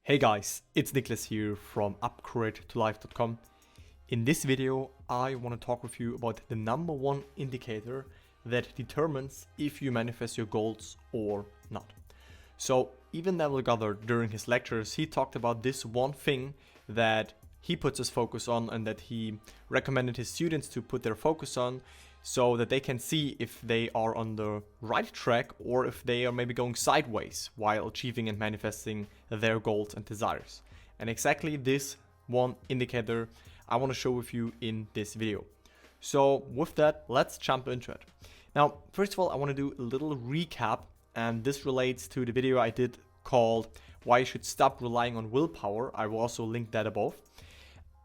Hey guys, it's Nicholas here from upgrade2life.com. In this video, I want to talk with you about the number one indicator that determines if you manifest your goals or not. So even Neville Goddard, during his lectures, he talked about this one thing that he puts his focus on and that he recommended his students to put their focus on so that they can see if they are on the right track or if they are maybe going sideways while achieving and manifesting their goals and desires. And exactly this one indicator I want to show with you in this video. So with that, let's jump into it. Now, first of all, I want to do a little recap, and this relates to the video I did called Why You Should Stop Relying on Willpower. I will also link that above.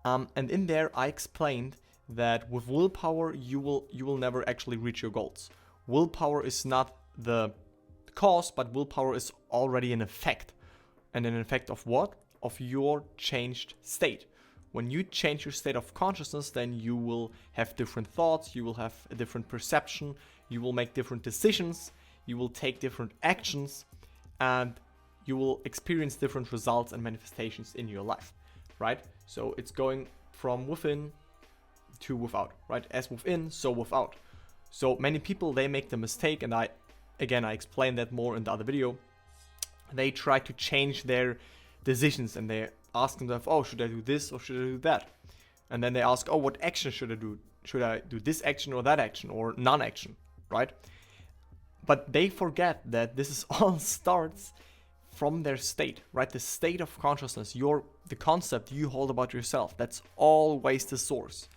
And in there, I explained that with willpower, you will never actually reach your goals. Willpower is not the cause, but willpower is already an effect. And an effect of what? Of your changed state. When you change your state of consciousness, then you will have different thoughts, you will have a different perception, you will make different decisions, you will take different actions, and you will experience different results and manifestations in your life, right? So it's going from within to without, right? As within, so without. So many people, they make the mistake, and I explained that more in the other video. They try to change their decisions and they ask themselves, oh, should I do this or should I do that? And then they ask, oh, what action should I do? Should I do this action or that action or non-action, right? But they forget that this is all starts from their state, right? The state of consciousness, the concept you hold about yourself, that's always the source.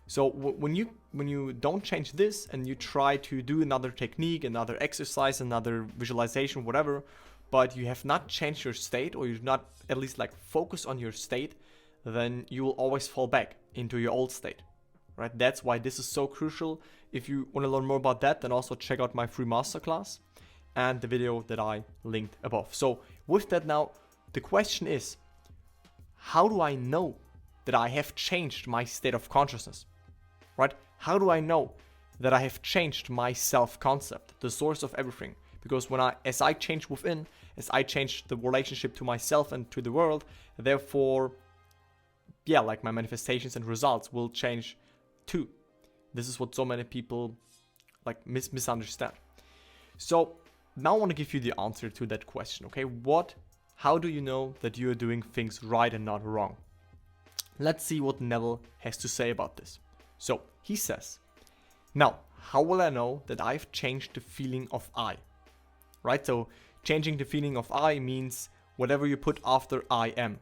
So when you don't change this and you try to do another technique, another exercise, another visualization, whatever, but you have not changed your state, or you're not at least like focus on your state, then you will always fall back into your old state, right? That's why this is so crucial. If you want to learn more about that, then also check out my free masterclass and the video that I linked above. So with that now, the question is, how do I know that I have changed my state of consciousness, right? How do I know that I have changed my self-concept, the source of everything? Because as I change within, as I change the relationship to myself and to the world, therefore, like my manifestations and results will change too. This is what so many people like misunderstand. So now I want to give you the answer to that question, okay? How do you know that you are doing things right and not wrong? Let's see what Neville has to say about this. So he says, now, how will I know that I've changed the feeling of I? Right? So changing the feeling of I means whatever you put after I am,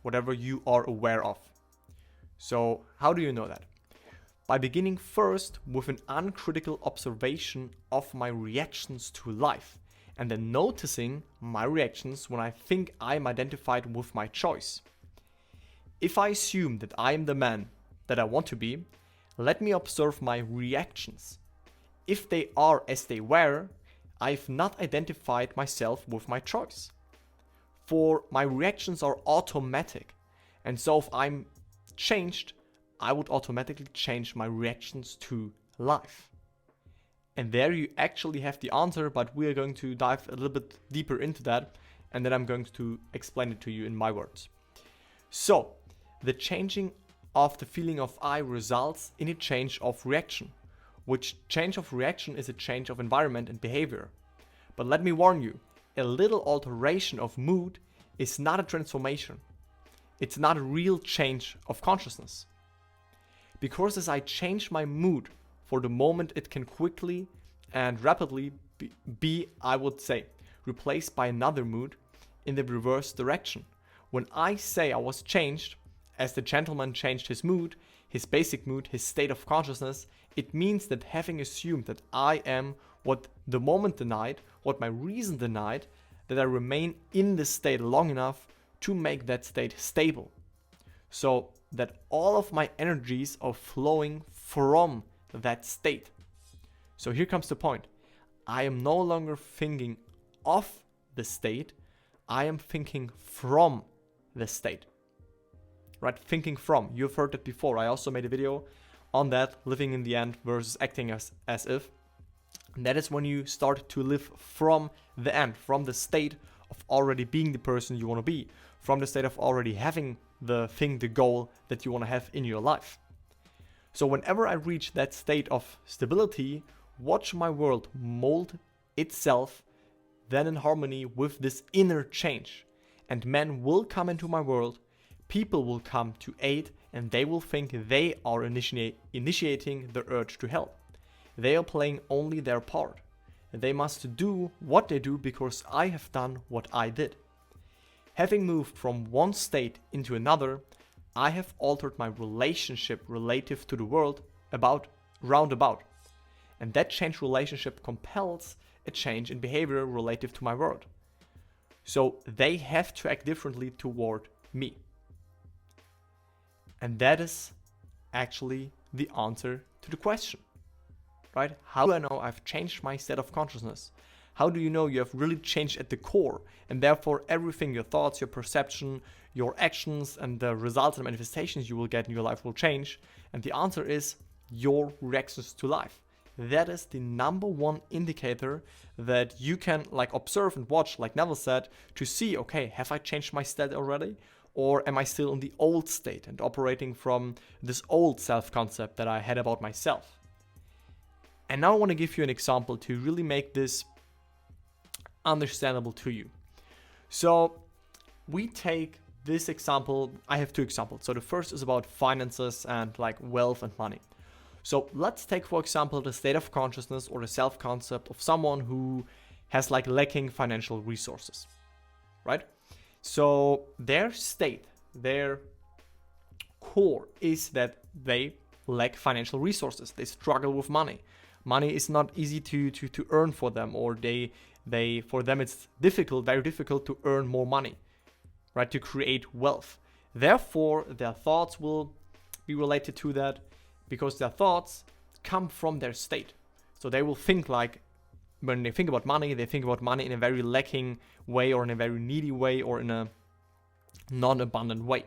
whatever you are aware of. So how do you know that? By beginning first with an uncritical observation of my reactions to life, and then noticing my reactions when I think I'm identified with my choice. If I assume that I am the man that I want to be, let me observe my reactions. If they are as they were, I've not identified myself with my choice. For my reactions are automatic, and so if I'm changed, I would automatically change my reactions to life. And there you actually have the answer, but we are going to dive a little bit deeper into that, and then I'm going to explain it to you in my words. So, the changing of the feeling of I results in a change of reaction, which change of reaction is a change of environment and behavior. But let me warn you, a little alteration of mood is not a transformation. It's not a real change of consciousness. Because as I change my mood, for the moment it can quickly and rapidly be, I would say, replaced by another mood in the reverse direction. When I say I was changed, as the gentleman changed his mood, his basic mood, his state of consciousness, it means that having assumed that I am what the moment denied, what my reason denied, that I remain in this state long enough to make that state stable. So that all of my energies are flowing from that state. So here comes the point. I am no longer thinking of the state, I am thinking from the state. Right? Thinking from. You've heard it before. I also made a video on that, living in the end versus acting as if. And that is when you start to live from the end, from the state of already being the person you want to be, from the state of already having the thing, the goal that you want to have in your life. So whenever I reach that state of stability, watch my world mold itself then in harmony with this inner change. And men will come into my world, people will come to aid, and they will think they are initiating the urge to help. They are playing only their part. They must do what they do because I have done what I did. Having moved from one state into another, I have altered my relationship relative to the world roundabout. And that changed relationship compels a change in behavior relative to my world. So they have to act differently toward me. And that is actually the answer to the question, right? How do I know I've changed my state of consciousness? How do you know you have really changed at the core? And therefore everything, your thoughts, your perception, your actions, and the results and manifestations you will get in your life will change. And the answer is your reactions to life. That is the number one indicator that you can observe and watch, like Neville said, to see, okay, have I changed my state already? Or am I still in the old state and operating from this old self-concept that I had about myself? And now I want to give you an example to really make this understandable to you. So we take this example, I have two examples. So the first is about finances and wealth and money. So let's take, for example, the state of consciousness or the self-concept of someone who has lacking financial resources, right? So their state, their core is that they lack financial resources. They struggle with money. Money is not easy to earn for them, or for them it's very difficult to earn more money, right? To create wealth. Therefore, their thoughts will be related to that, because their thoughts come from their state. So they will think when they think about money, they think about money in a very lacking way, or in a very needy way, or in a non-abundant way.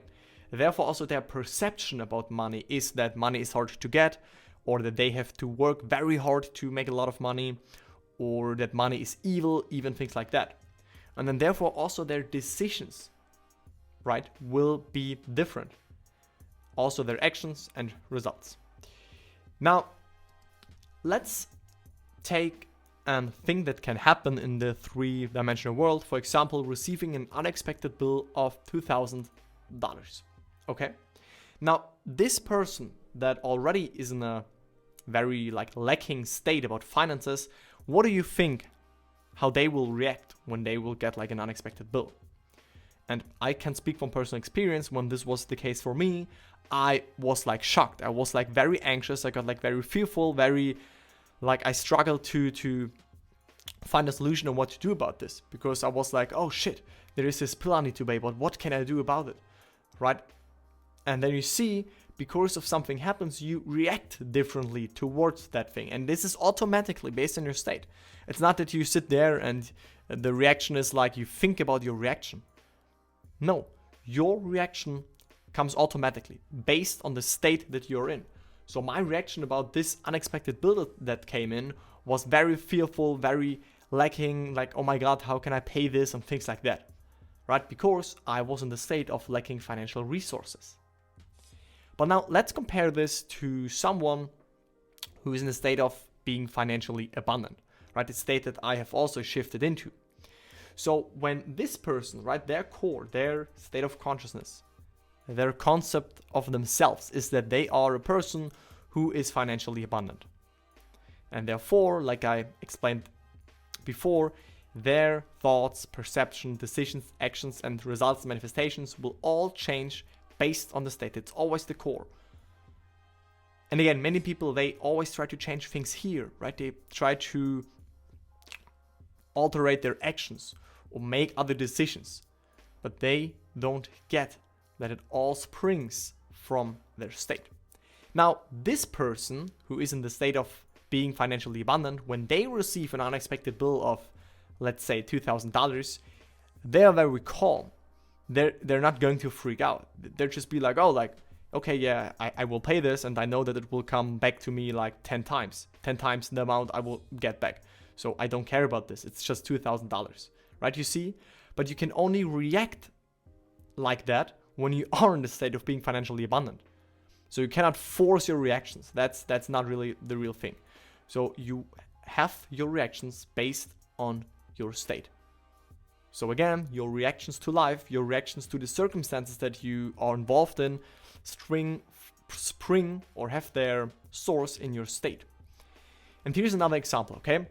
Therefore, also their perception about money is that money is hard to get, or that they have to work very hard to make a lot of money, or that money is evil, even things like that. And then therefore also their decisions, right, will be different. Also their actions and results. Now, let's take a thing that can happen in the three-dimensional world. For example, receiving an unexpected bill of $2,000. Okay? Now, this person that already is in a very lacking state about finances, what do you think how they will react when they will get an unexpected bill? And I can speak from personal experience. When this was the case for me, I was shocked. I was very anxious. I got very fearful, I struggled to find a solution on what to do about this, because I was oh shit, there is this pill I need to pay, but what can I do about it, right? And then you see, because of something happens, you react differently towards that thing. And this is automatically based on your state. It's not that you sit there and the reaction is you think about your reaction. No, your reaction comes automatically based on the state that you're in. So my reaction about this unexpected bill that came in was very fearful, very lacking, oh my god, how can I pay this, and things like that, right? Because I was in the state of lacking financial resources. But now let's compare this to someone who is in a state of being financially abundant, right? The state that I have also shifted into. So when this person, right, their core, their state of consciousness, their concept of themselves is that they are a person who is financially abundant. And therefore, like I explained before, their thoughts, perception, decisions, actions, and results, manifestations will all change based on the state. It's always the core. And again, many people, they always try to change things here, right? They try to alterate their actions or make other decisions, but they don't get that it all springs from their state. Now, this person who is in the state of being financially abundant, when they receive an unexpected bill of, let's say, $2,000, they are very calm. They're not going to freak out. They'll just be okay, yeah, I will pay this, and I know that it will come back to me 10 times the amount I will get back. So I don't care about this. It's just $2,000, right? You see? but you can only react like that when you are in the state of being financially abundant. So you cannot force your reactions. That's not really the real thing. So you have your reactions based on your state. So again, your reactions to life, your reactions to the circumstances that you are involved in, spring or have their source in your state. And here's another example, okay?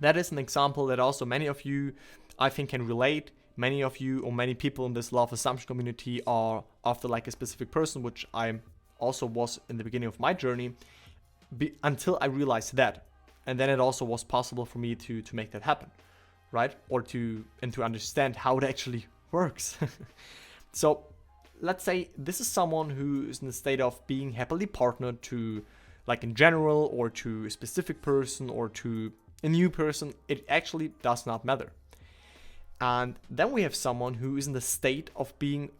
That is an example that also many of you, I think, can relate. Many of you or many people in this law of assumption community are after like a specific person, which I also was in the beginning of my journey, until I realized that. And then it also was possible for me to make that happen, right? Or to understand how it actually works. So let's say this is someone who is in the state of being happily partnered to, like in general, or to a specific person or to a new person. It actually does not matter. And then we have someone who is in the state of being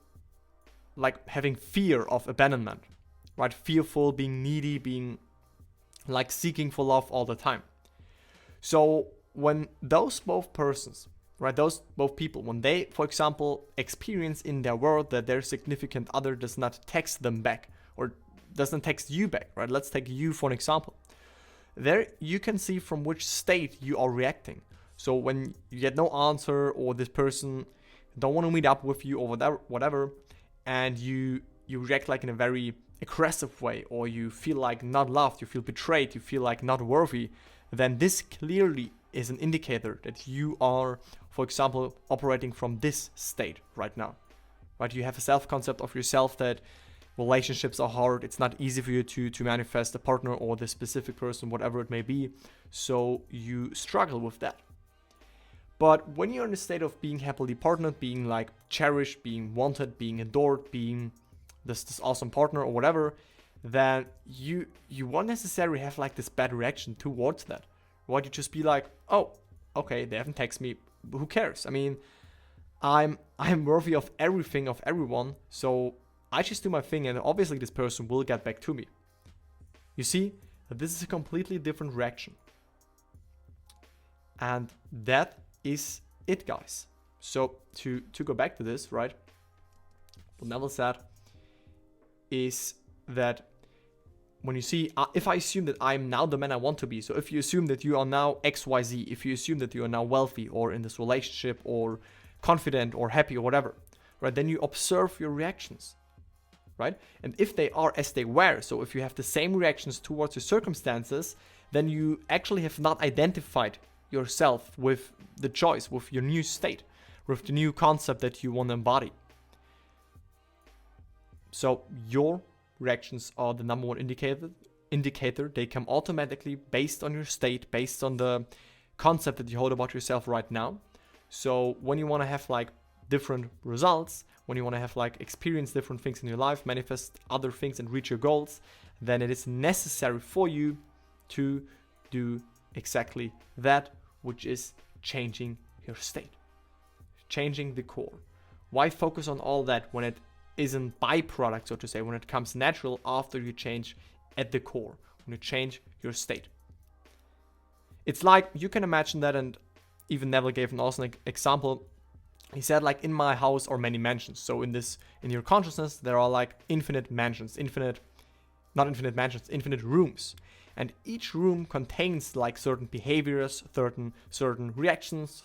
like having fear of abandonment, right? Fearful, being needy, being like seeking for love all the time. So when those both persons, right, those both people, when they, for example, experience in their world that their significant other does not text them back or doesn't text you back, right? Let's take you for an example. There you can see from which state you are reacting. So when you get no answer, or this person don't want to meet up with you or whatever, and you react like in a very aggressive way, or you feel like not loved, you feel betrayed, you feel like not worthy, then this clearly is an indicator that you are, for example, operating from this state right now, right? You have a self-concept of yourself that relationships are hard, it's not easy for you to manifest a partner or the specific person, whatever it may be, so you struggle with that. But when you're in a state of being happily partnered, being like cherished, being wanted, being adored, being this awesome partner or whatever, then you won't necessarily have like this bad reaction towards that. Right? You just be like, oh, okay, they haven't texted me. Who cares? I mean, I'm worthy of everything, of everyone, so I just do my thing, and obviously this person will get back to me. You see, this is a completely different reaction. And that is it, guys. So to go back to this, right? What Neville said is that when you see, if I assume that I'm now the man I want to be, so if you assume that you are now XYZ, if you assume that you are now wealthy or in this relationship or confident or happy or whatever, right? Then you observe your reactions, right? And if they are as they were, so if you have the same reactions towards your circumstances, then you actually have not identified yourself with the choice, with your new state, with the new concept that you want to embody. So your reactions are the number one indicator. They come automatically based on your state, based on the concept that you hold about yourself right now. So when you want to have like different results, when you want to have like experience different things in your life, manifest other things and reach your goals, then it is necessary for you to do exactly that, which is changing your state, changing the core. Why focus on all that when it isn't byproduct, so to say, when it comes natural after you change at the core, when you change your state? It's like, you can imagine that, and even Neville gave an awesome example. He said, like, in my house are many mansions. So in your consciousness, there are like infinite mansions, infinite rooms. And each room contains like certain behaviors, certain reactions,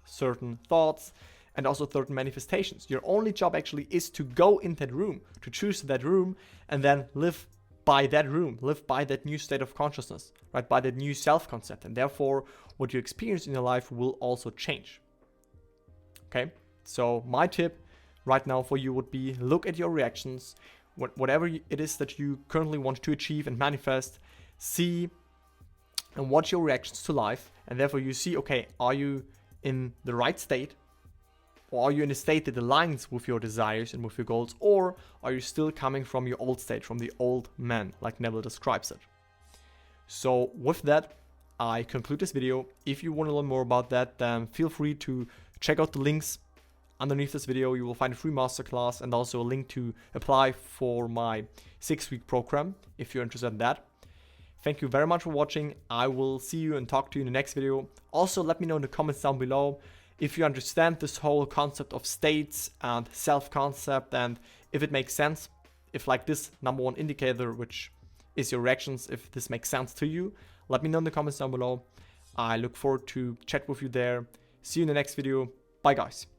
certain thoughts, and also certain manifestations. Your only job actually is to go in that room, to choose that room, and then live by that room, live by that new state of consciousness, right? By that new self-concept. And therefore, what you experience in your life will also change. Okay? So my tip right now for you would be, look at your reactions, whatever it is that you currently want to achieve and manifest, see and watch your reactions to life, and therefore you see, okay, are you in the right state, or are you in a state that aligns with your desires and with your goals, or are you still coming from your old state, from the old man, like Neville describes it? So with that, I conclude this video. If you want to learn more about that, then feel free to check out the links underneath this video. You will find a free masterclass and also a link to apply for my 6-week program if you're interested in that. Thank you very much for watching. I will see you and talk to you in the next video. Also, let me know in the comments down below if you understand this whole concept of states and self-concept, and if it makes sense, if like this number one indicator, which is your reactions, if this makes sense to you, let me know in the comments down below. I look forward to chat with you there. See you in the next video. Bye guys.